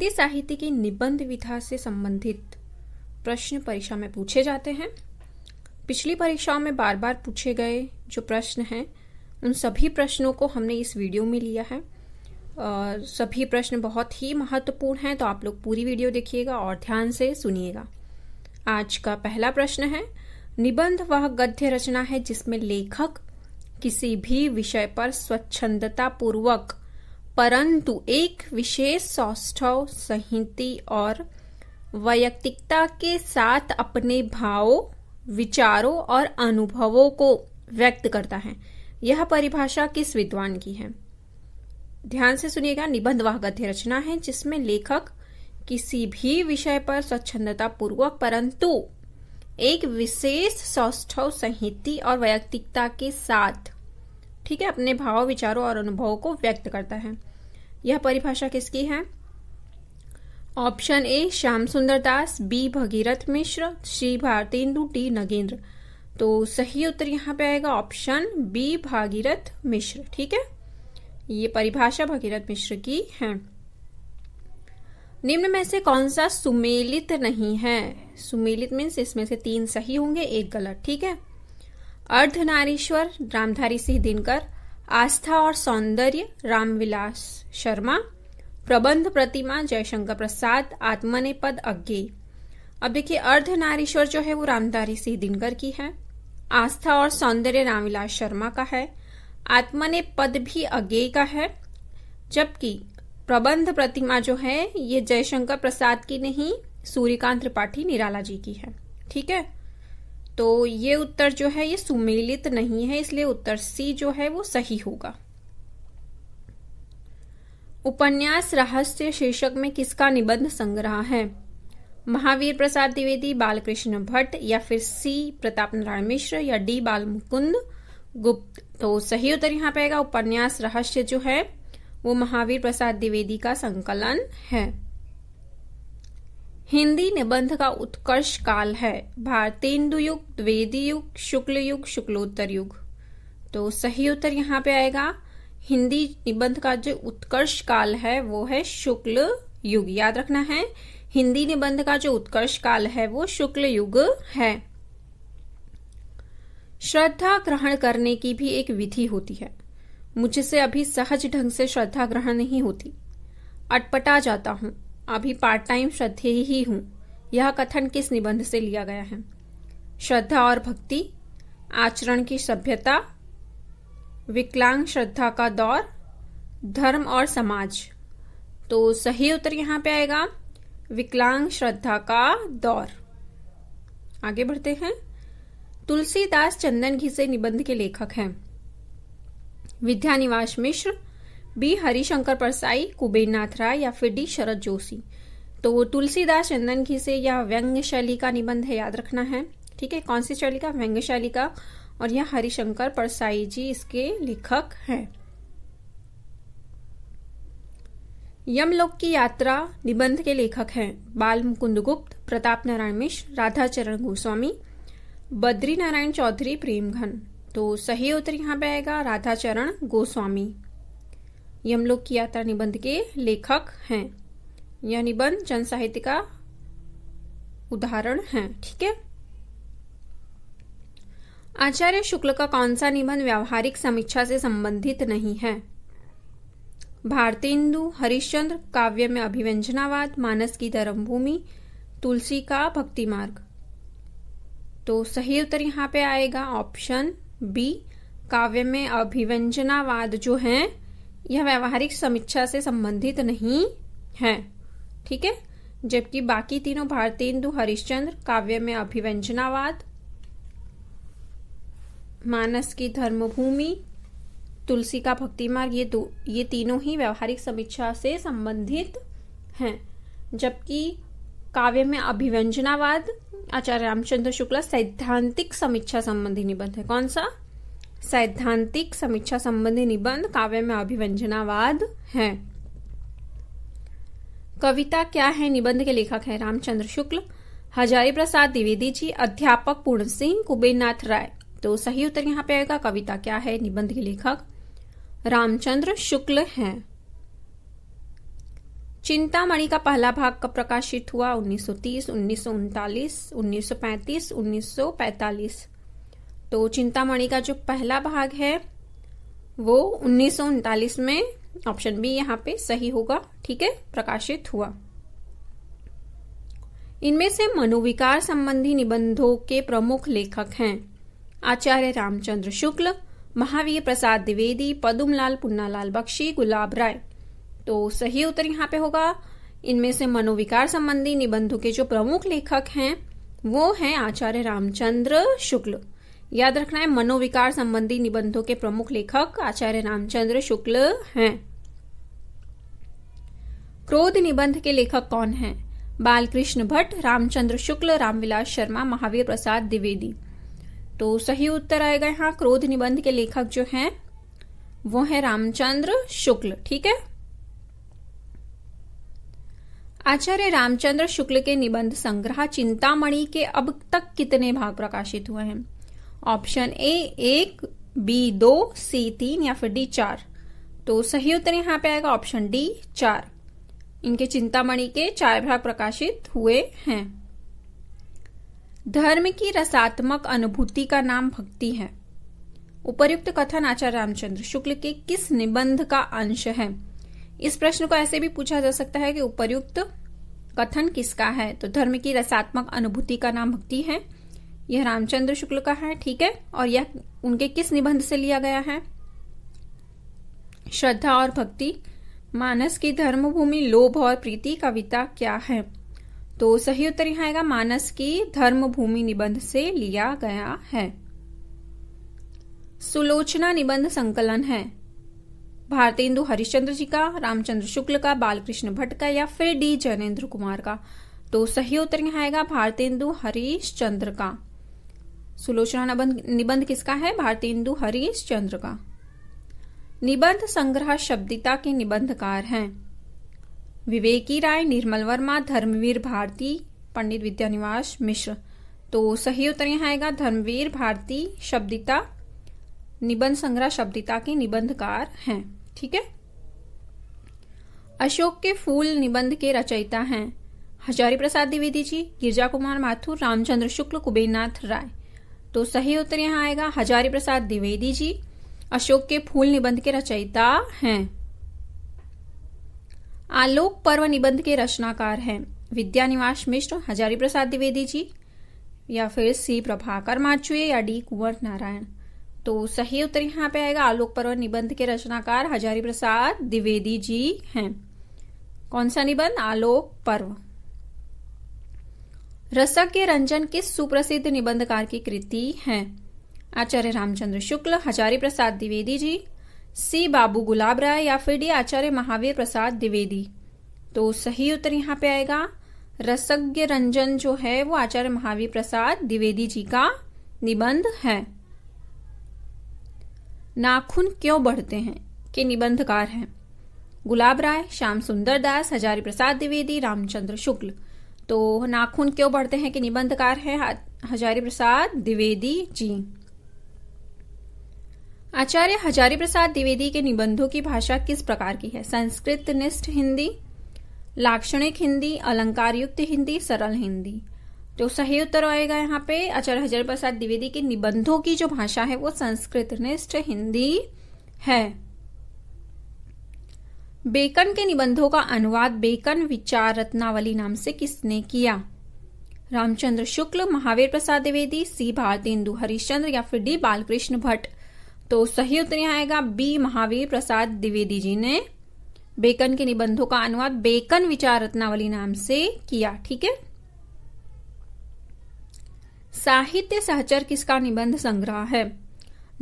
हिंदी साहित्य की निबंध विधा से संबंधित प्रश्न परीक्षा में पूछे जाते हैं। पिछली परीक्षाओं में बार बार पूछे गए जो प्रश्न हैं उन सभी प्रश्नों को हमने इस वीडियो में लिया है। सभी प्रश्न बहुत ही महत्वपूर्ण हैं, तो आप लोग पूरी वीडियो देखिएगा और ध्यान से सुनिएगा। आज का पहला प्रश्न है, निबंध वह गद्य रचना है जिसमें लेखक किसी भी विषय पर स्वच्छंदता पूर्वक परंतु एक विशेष सौष्ठव, संहिति और वैयक्तिकता के साथ अपने भावों, विचारों और अनुभवों को व्यक्त करता है। यह परिभाषा किस विद्वान की है? ध्यान से सुनिएगा। निबंध वह गद्य रचना है जिसमें लेखक किसी भी विषय पर स्वच्छंदता पूर्वक परंतु एक विशेष सौष्ठव, संहिति और वैयक्तिकता के साथ, ठीक है, अपने भाव, विचारों और अनुभवों को व्यक्त करता है। यह परिभाषा किसकी है? ऑप्शन ए श्याम सुंदर दास, बी भगीरथ मिश्र, सी भारतेंदु, डी नगेंद्र। तो सही उत्तर यहाँ पे आएगा ऑप्शन बी भागीरथ मिश्र। ठीक है, ये परिभाषा भगीरथ मिश्र की है। निम्न में से कौन सा सुमेलित नहीं है? सुमेलित मीन्स इसमें से 3 सही होंगे, 1 गलत। ठीक है, अर्धनारीश्वर रामधारी सिंह दिनकर, आस्था और सौंदर्य रामविलास शर्मा, प्रबंध प्रतिमा जयशंकर प्रसाद, आत्मनेपद अज्ञेय। अब देखिए, अर्धनारीश्वर जो है वो रामधारी सिंह दिनकर की है, आस्था और सौंदर्य रामविलास शर्मा का है, आत्मनेपद भी अज्ञेय का है, जबकि प्रबंध प्रतिमा जो है ये जयशंकर प्रसाद की नहीं, सूर्यकांत त्रिपाठी निराला जी की है। ठीक है, तो ये उत्तर जो है ये सुमेलित नहीं है, इसलिए उत्तर सी जो है वो सही होगा। उपन्यास रहस्य शीर्षक में किसका निबंध संग्रह है? महावीर प्रसाद द्विवेदी, बालकृष्ण भट्ट, या फिर सी प्रताप नारायण मिश्र, या डी बालमुकुंद गुप्त। तो सही उत्तर यहाँ पे आएगा उपन्यास रहस्य जो है वो महावीर प्रसाद द्विवेदी का संकलन है। हिंदी निबंध का उत्कर्ष काल है भारतेंदु युग, द्विवेदी युग, शुक्ल युग, शुक्लोत्तर युग। तो सही उत्तर यहाँ पे आएगा हिंदी निबंध का जो उत्कर्ष काल है वो है शुक्ल युग। याद रखना है, हिंदी निबंध का जो उत्कर्ष काल है वो शुक्ल युग है। श्रद्धा ग्रहण करने की भी एक विधि होती है। मुझसे अभी सहज ढंग से श्रद्धा ग्रहण नहीं होती, अटपटा जाता हूं, अभी पार्ट टाइम श्रद्धेय ही हूं। यह कथन किस निबंध से लिया गया है? श्रद्धा और भक्ति, आचरण की सभ्यता, विकलांग श्रद्धा का दौर, धर्म और समाज। तो सही उत्तर यहां पे आएगा विकलांग श्रद्धा का दौर। आगे बढ़ते हैं। तुलसीदास चंदन घिसे निबंध के लेखक हैं। विद्यानिवास मिश्र, बी हरिशंकर परसाई, कुबेरनाथ राय, या फिर डी शरद जोशी। तो तुलसीदास चंदन घिसे यह व्यंग्य शैली का निबंध है, याद रखना है। ठीक है, कौन सी शैली का? व्यंग्य शैली का। और यह हरिशंकर परसाई जी इसके लेखक हैं। यमलोक की यात्रा निबंध के लेखक हैं बालमुकुंद गुप्त, प्रताप नारायण मिश्र, राधाचरण गोस्वामी, बद्री नारायण चौधरी, प्रेमघन। तो सही उत्तर यहाँ पे आएगा राधाचरण गोस्वामी। यमलोक की यात्रा निबंध के लेखक हैं। यह निबंध जन साहित्य का उदाहरण है। ठीक है, आचार्य शुक्ल का कौन सा निबंध व्यावहारिक समीक्षा से संबंधित नहीं है? भारतेंदु हरिश्चंद्र, काव्य में अभिव्यंजनावाद, मानस की धर्मभूमि, तुलसी का भक्ति मार्ग। तो सही उत्तर यहाँ पे आएगा ऑप्शन बी, काव्य में अभिव्यंजनावाद जो है यह व्यावहारिक समीक्षा से संबंधित नहीं है। ठीक है, जबकि बाकी तीनों भारतेंदु हरिश्चंद्र, काव्य में अभिव्यंजनावाद, मानस की धर्मभूमि, तुलसी का भक्ति मार्ग, ये तीनों ही व्यावहारिक समीक्षा से संबंधित हैं। जबकि काव्य में अभिव्यंजनावाद आचार्य रामचंद्र शुक्ला सैद्धांतिक समीक्षा संबंधी निबंध है। कौन सा? सैद्धांतिक समीक्षा संबंधी निबंध काव्य में अभिव्यंजनावाद है। कविता क्या है निबंध के लेखक है रामचंद्र शुक्ल, हजारी प्रसाद द्विवेदी जी, अध्यापक पूर्ण सिंह, कुबेरनाथ राय। तो सही उत्तर यहाँ पे आएगा कविता क्या है निबंध के लेखक रामचंद्र शुक्ल हैं। चिंतामणि का पहला भाग कब प्रकाशित हुआ? 1930, 1939, 1935, 1945। तो चिंतामणि का जो पहला भाग है वो 1939 में, ऑप्शन बी यहाँ पे सही होगा, ठीक है, प्रकाशित हुआ। इनमें से मनोविकार संबंधी निबंधों के प्रमुख लेखक हैं आचार्य रामचंद्र शुक्ल, महावीर प्रसाद द्विवेदी, पदुमलाल पुन्नालाल बख्शी, गुलाब राय। तो सही उत्तर यहाँ पे होगा, इनमें से मनोविकार संबंधी निबंधों के जो प्रमुख लेखक हैं वो हैं आचार्य रामचंद्र शुक्ल। याद रखना है, मनोविकार संबंधी निबंधों के प्रमुख लेखक आचार्य रामचंद्र शुक्ल हैं। क्रोध निबंध के लेखक कौन हैं? बालकृष्ण भट्ट, रामचंद्र शुक्ल, रामविलास शर्मा, महावीर प्रसाद द्विवेदी। तो सही उत्तर आएगा यहाँ, क्रोध निबंध के लेखक जो हैं वो है रामचंद्र शुक्ल, ठीक है। आचार्य रामचंद्र शुक्ल के निबंध संग्रह चिंतामणि के अब तक कितने भाग प्रकाशित हुए हैं? ऑप्शन ए 1, बी 2, सी 3 या फिर डी 4। तो सही उत्तर यहाँ पे आएगा ऑप्शन डी 4। इनके चिंतामणि के 4 भाग प्रकाशित हुए हैं। धर्म की रसात्मक अनुभूति का नाम भक्ति है। उपर्युक्त कथन आचार्य रामचंद्र शुक्ल के किस निबंध का अंश है? इस प्रश्न को ऐसे भी पूछा जा सकता है कि उपर्युक्त कथन किसका है? तो धर्म की रसात्मक अनुभूति का नाम भक्ति है, यह रामचंद्र शुक्ल का है, ठीक है। और यह उनके किस निबंध से लिया गया है? श्रद्धा और भक्ति, मानस की धर्मभूमि, लोभ और प्रीति, कविता क्या है? तो सही उत्तर यहाँ आएगा, मानस की धर्मभूमि निबंध से लिया गया है। सुलोचना निबंध संकलन है भारतेंदु हरिश्चंद्र जी का, रामचंद्र शुक्ल का, बालकृष्ण भट्ट का या फिर डी जैनेन्द्र कुमार का? तो सही उत्तर यहाँ आएगा भारतेंदु हरिश्चंद्र का। सुलोचना निबंध किसका है? भारतेंदु हरिश्चंद्र का। निबंध संग्रह शब्दिता के निबंधकार हैं विवेकी राय, निर्मल वर्मा, धर्मवीर भारती, पंडित विद्यानिवास मिश्र। तो सही उत्तर यहाँ आएगा धर्मवीर भारती शब्दिता, निबंध संग्रह शब्दिता के निबंधकार हैं, ठीक है। अशोक के फूल निबंध के रचयिता हैं हजारी प्रसाद द्विवेदी जी, गिरजा कुमार माथुर, रामचंद्र शुक्ल, कुबेरनाथ राय। तो सही उत्तर यहाँ आएगा हजारी प्रसाद द्विवेदी जी अशोक के फूल निबंध के रचयिता हैं। आलोक पर्व निबंध के रचनाकार हैं विद्यानिवास मिश्र, हजारी प्रसाद द्विवेदी जी या फिर सी प्रभाकर माचुए या डी कुंवर नारायण। तो सही उत्तर यहाँ पे आएगा आलोक पर्व निबंध के रचनाकार हजारी प्रसाद द्विवेदी जी हैं। कौन सा निबंध? आलोक पर्व। रसज्ञ रंजन किस सुप्रसिद्ध निबंधकार की कृति है? आचार्य रामचंद्र शुक्ल, हजारी प्रसाद द्विवेदी जी, सी बाबू गुलाब राय या फिर डी आचार्य महावीर प्रसाद द्विवेदी। तो सही उत्तर यहाँ पे आएगा रसज्ञ रंजन जो है वो आचार्य महावीर प्रसाद द्विवेदी जी का निबंध है। नाखून क्यों बढ़ते हैं के निबंधकार हैं गुलाब राय, श्याम सुंदर दास, हजारी प्रसाद द्विवेदी, रामचंद्र शुक्ल। तो नाखून क्यों बढ़ते हैं के निबंधकार हैं हजारी प्रसाद द्विवेदी जी। आचार्य हजारी प्रसाद द्विवेदी के निबंधों की भाषा किस प्रकार की है? संस्कृत निष्ठ हिंदी, लाक्षणिक हिंदी, अलंकार युक्त हिंदी, सरल हिंदी। तो सही उत्तर आएगा यहाँ पे आचार्य हजारी प्रसाद द्विवेदी के निबंधों की जो भाषा है वो संस्कृत निष्ठ हिंदी है। बेकन के निबंधों का अनुवाद बेकन विचार रत्नावली नाम से किसने किया? रामचंद्र शुक्ल, महावीर प्रसाद द्विवेदी, सी भारतेंदु हरिश्चंद्र या फिर डी बालकृष्ण भट्ट। तो सही उत्तर यहाँ आएगा बी महावीर प्रसाद द्विवेदी जी ने बेकन के निबंधों का अनुवाद बेकन विचार रत्नावली नाम से किया, ठीक है। साहित्य सहचर किसका निबंध संग्रह है?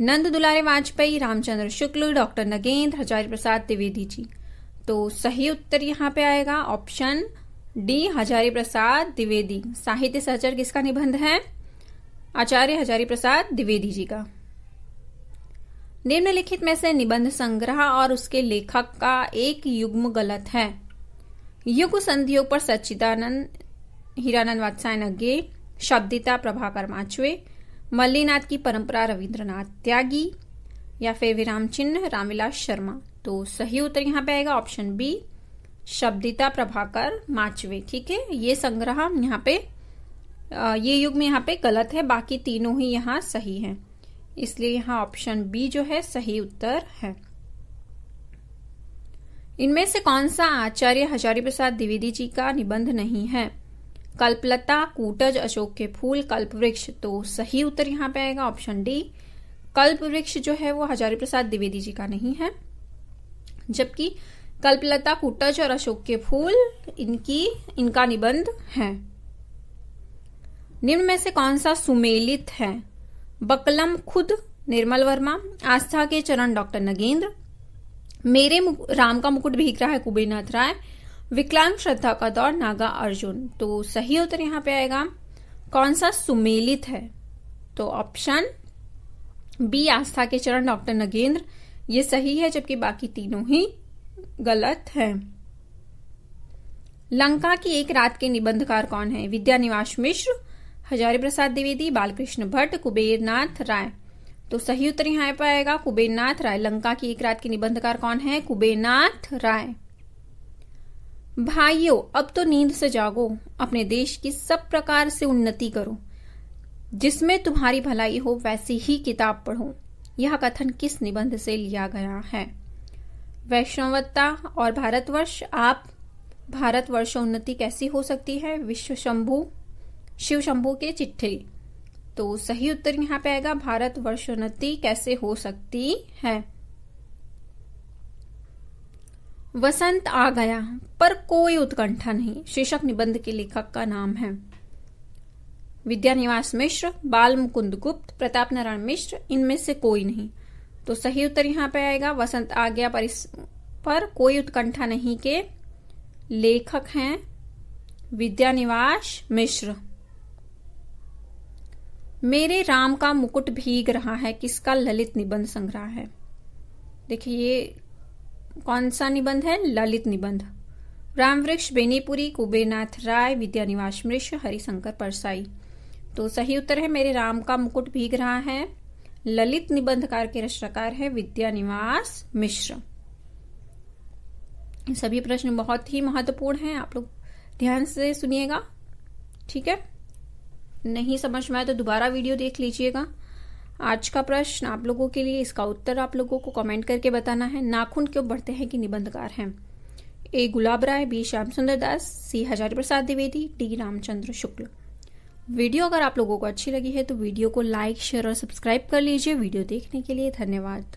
नंद दुलारे वाजपेयी, रामचंद्र शुक्ल, डॉक्टर नगेंद्र, हजारी प्रसाद द्विवेदी जी। तो सही उत्तर यहाँ पे आएगा ऑप्शन डी हजारी प्रसाद द्विवेदी। साहित्य सहचर किसका निबंध है? आचार्य हजारी प्रसाद द्विवेदी जी का। निम्नलिखित में से निबंध संग्रह और उसके लेखक का एक युग्म गलत है। युग संधियों पर सच्चिदानंद हीरानंद वात्स्यायन, शब्दिता प्रभाकर माचुए, मल्लीनाथ की परंपरा रविंद्रनाथ त्यागी या फिर विराम चिन्ह रामविलास शर्मा। तो सही उत्तर यहाँ पे आएगा ऑप्शन बी शब्दिता प्रभाकर माचवे। ठीक है, ये संग्रह यहाँ पे ये युग्म यहाँ पे गलत है, बाकी तीनों ही यहाँ सही हैं, इसलिए यहाँ ऑप्शन बी जो है सही उत्तर है। इनमें से कौन सा आचार्य हजारी प्रसाद द्विवेदी जी का निबंध नहीं है? कल्पलता, कूटज, अशोक के फूल, कल्पवृक्ष। तो सही उत्तर यहाँ पे आएगा ऑप्शन डी, कल्पवृक्ष जो है वो हजारी प्रसाद द्विवेदी जी का नहीं है, जबकि कल्पलता, कूटज और अशोक के फूल इनका निबंध है। निम्न में से कौन सा सुमेलित है? बकलम खुद निर्मल वर्मा, आस्था के चरण डॉक्टर नगेंद्र, मेरे राम का मुकुट भीग रहा है कुबेरनाथ राय, विकलांग श्रद्धा का दौर नागा अर्जुन। तो सही उत्तर यहाँ पे आएगा कौन सा सुमेलित है? तो ऑप्शन बी आस्था के चरण डॉक्टर नगेंद्र, ये सही है, जबकि बाकी तीनों ही गलत है। लंका की एक रात के निबंधकार कौन है? विद्यानिवास मिश्र, हजारी प्रसाद द्विवेदी, बालकृष्ण भट्ट, कुबेरनाथ राय। तो सही उत्तर यहाँ पर आएगा कुबेरनाथ राय। लंका की एक रात के निबंधकार कौन है? कुबेरनाथ राय। भाइयों, अब तो नींद से जागो, अपने देश की सब प्रकार से उन्नति करो, जिसमें तुम्हारी भलाई हो वैसी ही किताब पढ़ो। यह कथन किस निबंध से लिया गया है? वैष्णवता और भारतवर्ष। आप भारतवर्ष उन्नति कैसी हो सकती है? शिव शंभू के चिट्ठी। तो सही उत्तर यहाँ पे आएगा भारतवर्ष उन्नति कैसे हो सकती है। वसंत आ गया पर कोई उत्कंठा नहीं, शीर्षक निबंध के लेखक का नाम है। विद्यानिवास मिश्र, बाल मुकुंद गुप्त, प्रताप नारायण मिश्र, इनमें से कोई नहीं। तो सही उत्तर यहाँ पे आएगा वसंत आ गया पर कोई उत्कंठा नहीं के लेखक हैं विद्यानिवास मिश्र। मेरे राम का मुकुट भीग रहा है किसका ललित निबंध संग्रह है? देखिए ये कौन सा निबंध है? ललित निबंध। रामवृक्ष, बेनीपुरी, कुबेरनाथ राय, विद्यानिवास मिश्र, हरिशंकर परसाई। तो सही उत्तर है मेरे राम का मुकुट भीग रहा है। ललित निबंधकार के रचनाकार है विद्यानिवास मिश्र। सभी प्रश्न बहुत ही महत्वपूर्ण हैं, आप लोग ध्यान से सुनिएगा। ठीक है, नहीं समझ में आए तो दोबारा वीडियो देख लीजिएगा। आज का प्रश्न आप लोगों के लिए, इसका उत्तर आप लोगों को कमेंट करके बताना है। नाखून क्यों बढ़ते हैं कि निबंधकार हैं? ए गुलाब राय, बी श्याम सुंदर दास, सी हजारी प्रसाद द्विवेदी, डी रामचंद्र शुक्ल। वीडियो अगर आप लोगों को अच्छी लगी है तो वीडियो को लाइक, शेयर और सब्सक्राइब कर लीजिए। वीडियो देखने के लिए धन्यवाद।